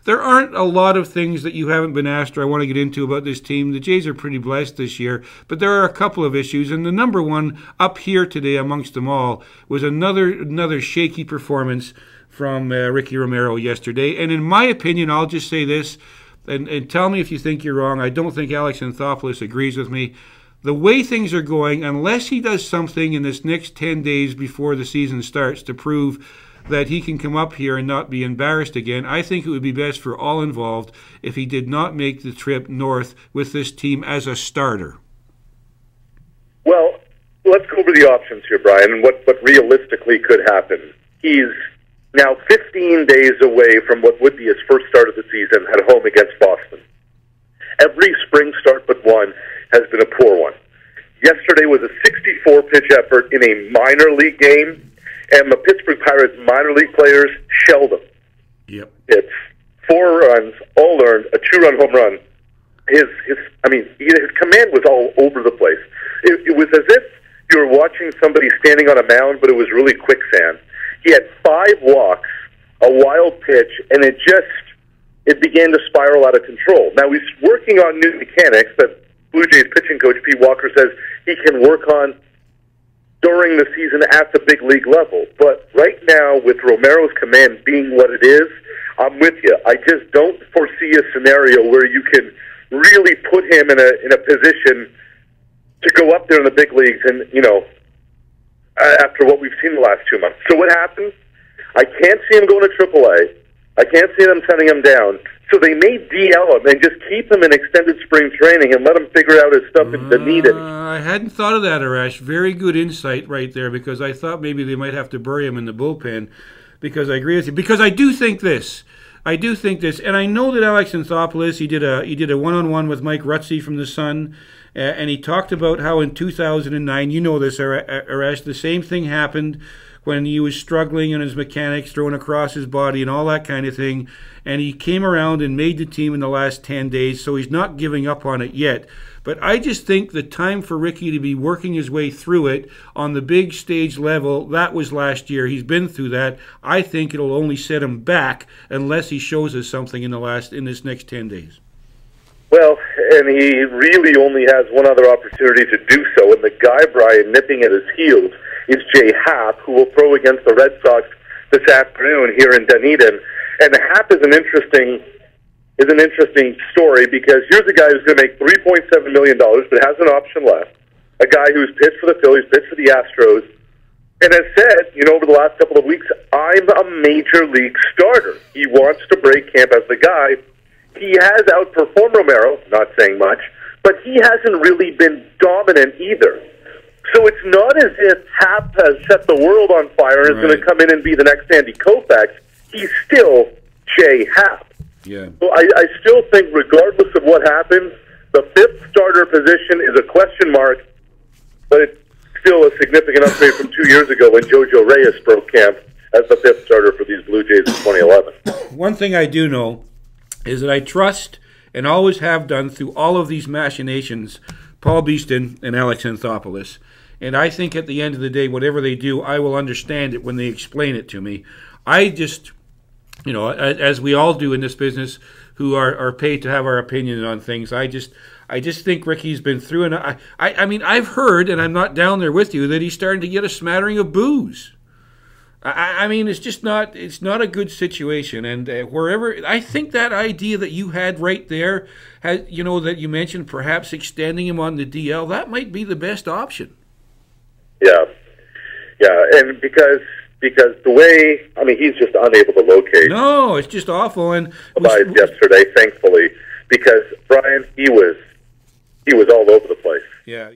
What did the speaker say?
there aren't a lot of things that you haven't been asked or I want to get into about this team. The Jays are pretty blessed this year, but there are a couple of issues, and the number one up here today amongst them all was another shaky performance from Ricky Romero yesterday. And in my opinion, I'll just say this, and tell me if you think you're wrong. I don't think Alex Anthopoulos agrees with me. The way things are going, unless he does something in this next 10 days before the season starts to prove that he can come up here and not be embarrassed again, I think it would be best for all involved if he did not make the trip north with this team as a starter. Well, let's go over the options here, Brian, and what realistically could happen. He's now 15 days away from what would be his first start of the season at home against Boston. Every spring start but one has been a poor one. Yesterday was a 64-pitch effort in a minor league game, and the Pittsburgh Pirates minor league players shelled him. Yep. It's 4 runs, all earned, a 2-run home run. His command was all over the place. It was as if you were watching somebody standing on a mound, but it was really quicksand. He had 5 walks, a wild pitch, and it began to spiral out of control. Now, he's working on new mechanics that Blue Jays pitching coach Pete Walker says he can work on during the season at the big league level. But right now, with Romero's command being what it is, I'm with you. I just don't foresee a scenario where you can really put him in a position to go up there in the big leagues and, after what we've seen the last 2 months. So what happens? I can't see him going to AAA. I can't see them sending him down. So they may DL him and just keep him in extended spring training and let him figure out his stuff if they need it. I hadn't thought of that, Arash. Very good insight right there, because I thought maybe they might have to bury him in the bullpen, because I agree with you. Because I do think this. And I know that Alex Anthopoulos, he did a one-on-one with Mike Rutsey from The Sun, and he talked about how in 2009, you know this, Arash, the same thing happened when he was struggling in his mechanics, throwing across his body and all that kind of thing. And he came around and made the team in the last 10 days, so he's not giving up on it yet. But I just think the time for Ricky to be working his way through it on the big stage level, that was last year. He's been through that. I think it'll only set him back unless he shows us something in this next 10 days. Well, and he really only has one other opportunity to do so, and the guy, Bryan, nipping at his heels is Happ, who will throw against the Red Sox this afternoon here in Dunedin. And Happ is an interesting story, because here's a guy who's going to make $3.7 million, but has an option left. A guy who's pitched for the Phillies, pitched for the Astros, and has said, over the last couple of weeks, I'm a major league starter. He wants to break camp as the guy. He has outperformed Romero, not saying much, but he hasn't really been dominant either. So it's not as if Happ has set the world on fire and is going to come in and be the next Andy Koufax. He's still Happ. Yeah. So I still think, regardless of what happens, the 5th starter position is a question mark, but it's still a significant upgrade from 2 years ago when Jojo Reyes broke camp as the 5th starter for these Blue Jays in 2011. One thing I do know is that I trust, and always have done through all of these machinations, Paul Beeston and Alex Anthopoulos. And I think at the end of the day, whatever they do, I will understand it when they explain it to me. I just, as we all do in this business, who are paid to have our opinion on things, I just think Ricky's been through, and I mean, I've heard, and I'm not down there with you, that he's starting to get a smattering of booze. I mean, it's not a good situation, and wherever, I think that idea that you had right there, that you mentioned, perhaps extending him on the DL, that might be the best option. Yeah, and because the way, he's just unable to locate. No, it's just awful. And yesterday, thankfully, because Bryan, he was all over the place. Yeah.